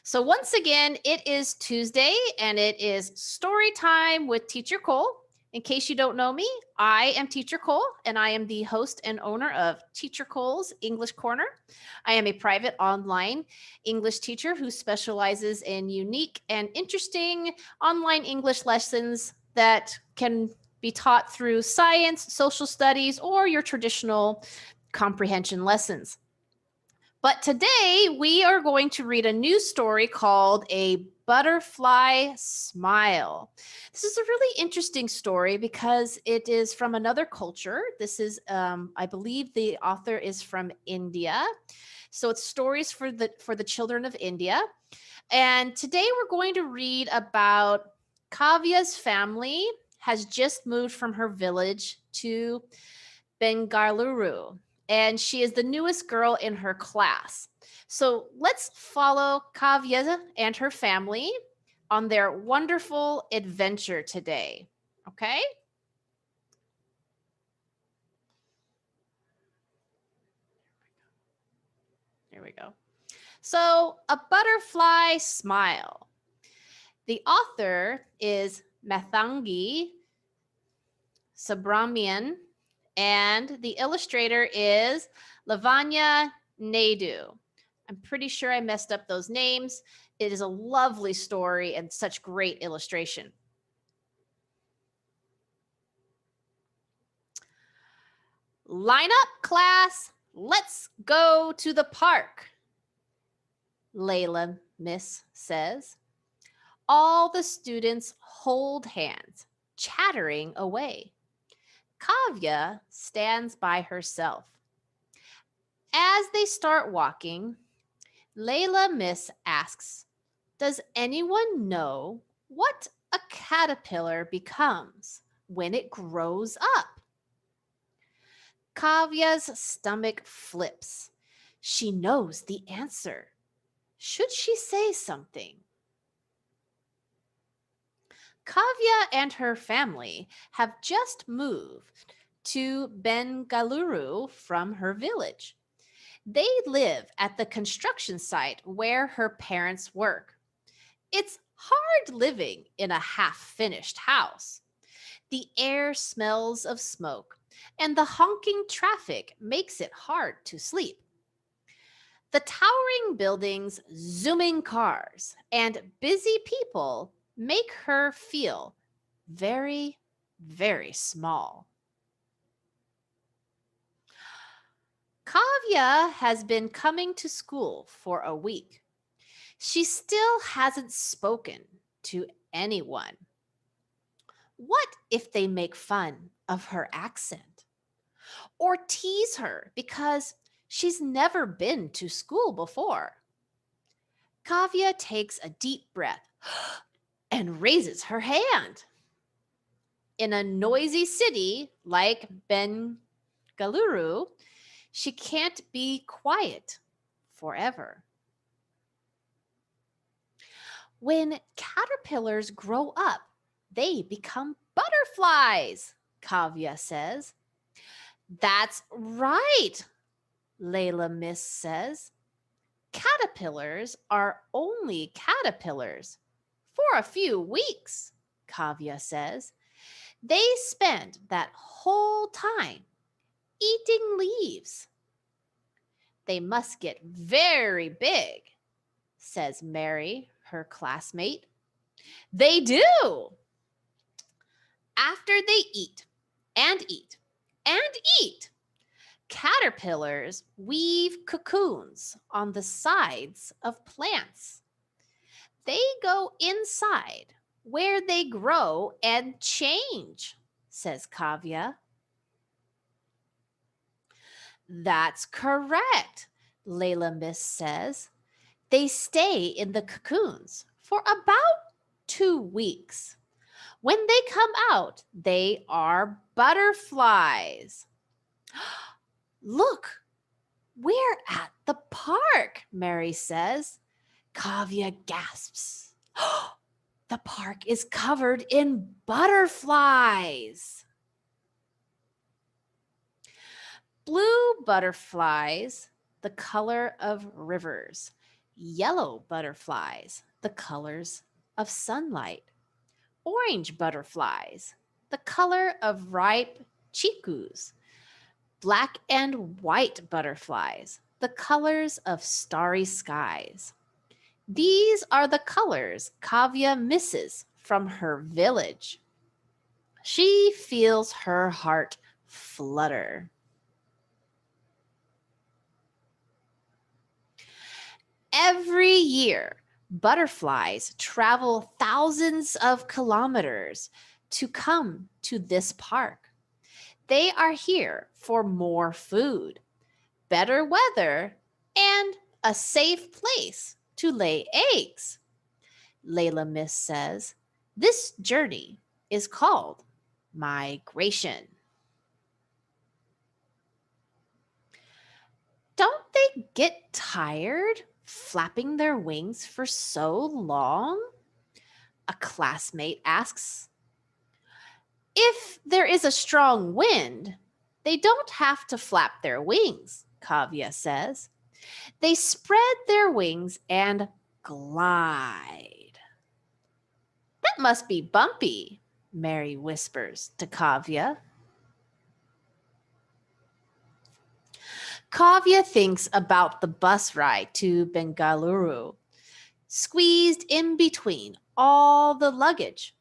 So once again, it is Tuesday and it is story time with Teacher Cole. In case you don't know me, I am Teacher Cole and I am the host and owner of Teacher Cole's English Corner. I am a private online English teacher who specializes in unique and interesting online English lessons that can be taught through science, social studies, or your traditional comprehension lessons. But today we are going to read a new story called A Butterfly Smile. This is a really interesting story because it is from another culture. This is, I believe the author is from India. So it's stories for the children of India. And today we're going to read about Kavya's family has just moved from her village to Bengaluru, and she is the newest girl in her class. So let's follow Kavya and her family on their wonderful adventure today. Okay? Here we go. So, A Butterfly Smile. The author is Mathangi Subramanian, and the illustrator is Lavanya Naidu. I'm pretty sure I messed up those names. It is a lovely story and such great illustration. Line up, class. Let's go to the park, Layla Miss says. All the students hold hands, chattering away. Kavya stands by herself. As they start walking, Layla Miss asks, does anyone know what a caterpillar becomes when it grows up? Kavya's stomach flips. She knows the answer. Should she say something? Kavya and her family have just moved to Bengaluru from her village. They live at the construction site where her parents work. It's hard living in a half-finished house. The air smells of smoke, and the honking traffic makes it hard to sleep. The towering buildings, zooming cars, and busy people make her feel very, very small. Kavya has been coming to school for a week. She still hasn't spoken to anyone. What if they make fun of her accent or tease her because she's never been to school before? Kavya takes a deep breath and raises her hand. In a noisy city like Bengaluru, she can't be quiet forever. When caterpillars grow up, they become butterflies, Kavya says. That's right, Layla Miss says. Caterpillars are only caterpillars for a few weeks, Kavya says. They spend that whole time eating leaves. They must get very big, says Mary, her classmate. They do. After they eat and eat and eat, caterpillars weave cocoons on the sides of plants. They go inside where they grow and change, says Kavya. That's correct, Layla Miss says. They stay in the cocoons for about 2 weeks. When they come out, they are butterflies. Look, we're at the park, Mary says. Kavya gasps. The park is covered in butterflies. Blue butterflies, the color of rivers, Yellow butterflies, the colors of sunlight. Orange butterflies, the color of ripe chicus. Black and white butterflies, the colors of starry skies. These are the colors Kavya misses from her village. She feels her heart flutter. Every year, butterflies travel thousands of kilometers to come to this park. They are here for more food, better weather, and a safe place to lay eggs. Layla Miss says, this journey is called migration. Don't they get tired flapping their wings for so long? A classmate asks. If there is a strong wind, they don't have to flap their wings, Kavya says. They spread their wings and glide. That must be bumpy, Mary whispers to Kavya. Kavya thinks about the bus ride to Bengaluru, squeezed in between all the luggage,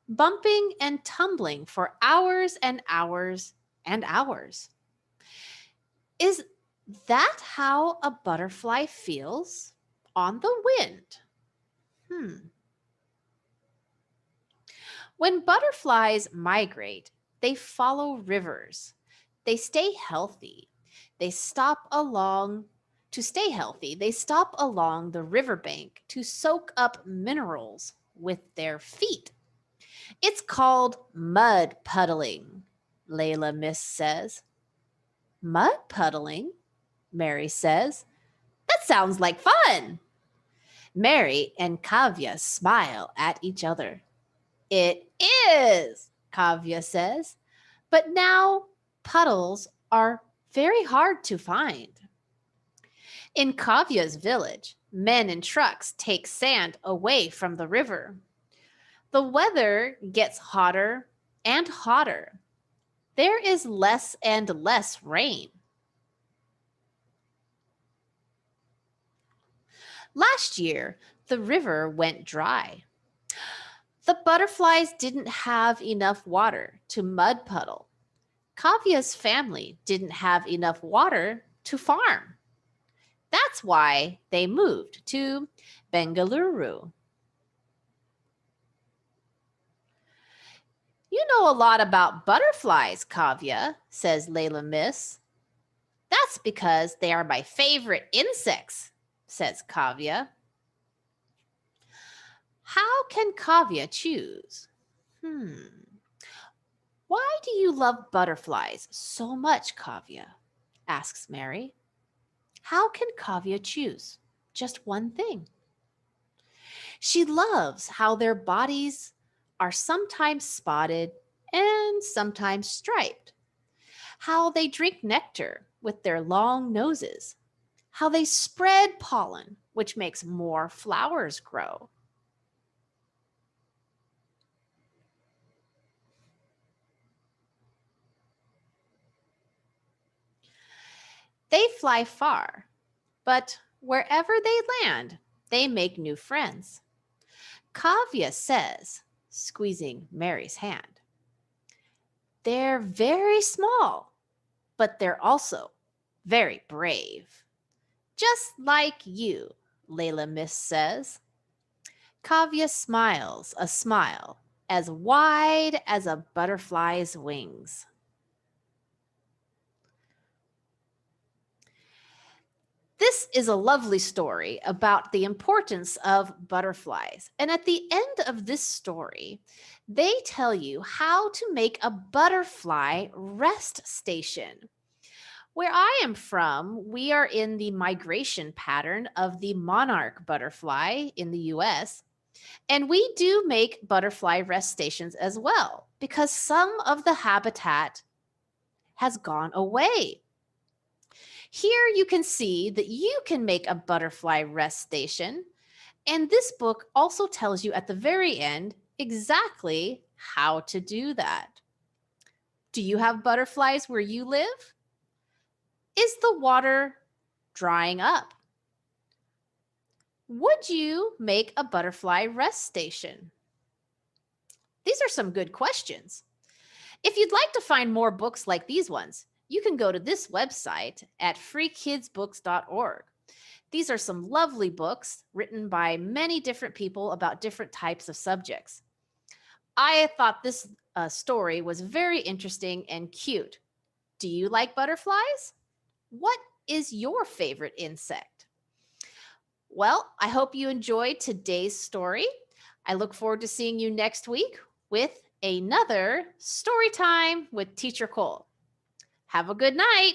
bumping and tumbling for hours and hours and hours. Is that how a butterfly feels on the wind? When butterflies migrate, they follow rivers. They stay healthy. They stop along to stay healthy. They stop along the riverbank to soak up minerals with their feet. It's called mud puddling, Layla Miss says. Mud puddling? Mary says. That sounds like fun. Mary and Kavya smile at each other. It is, Kavya says, but now puddles are very hard to find. In Kavya's village, men in trucks take sand away from the river. The weather gets hotter and hotter. There is less and less rain. Last year, the river went dry. The butterflies didn't have enough water to mud puddle. Kavya's family didn't have enough water to farm. That's why they moved to Bengaluru. You know a lot about butterflies, Kavya, says Layla Miss. That's because they are my favorite insects, says Kavya. How can Kavya choose? Why do you love butterflies so much, Kavya? Asks Mary. How can Kavya choose just one thing? She loves how their bodies are sometimes spotted and sometimes striped, how they drink nectar with their long noses, how they spread pollen, which makes more flowers grow. They fly far, but wherever they land, they make new friends. Kavya says, squeezing Mary's hand, they're very small, but they're also very brave. Just like you, Layla Miss says. Kavya smiles a smile as wide as a butterfly's wings. This is a lovely story about the importance of butterflies. And at the end of this story, they tell you how to make a butterfly rest station. Where I am from, we are in the migration pattern of the monarch butterfly in the US. And we do make butterfly rest stations as well, because some of the habitat has gone away. Here you can see that you can make a butterfly rest station. And this book also tells you at the very end exactly how to do that. Do you have butterflies where you live? Is the water drying up? Would you make a butterfly rest station? These are some good questions. If you'd like to find more books like these ones, you can go to this website at freekidsbooks.org. These are some lovely books written by many different people about different types of subjects. I thought this story was very interesting and cute. Do you like butterflies? What is your favorite insect? Well, I hope you enjoyed today's story. I look forward to seeing you next week with another story time with Teacher Cole. Have a good night.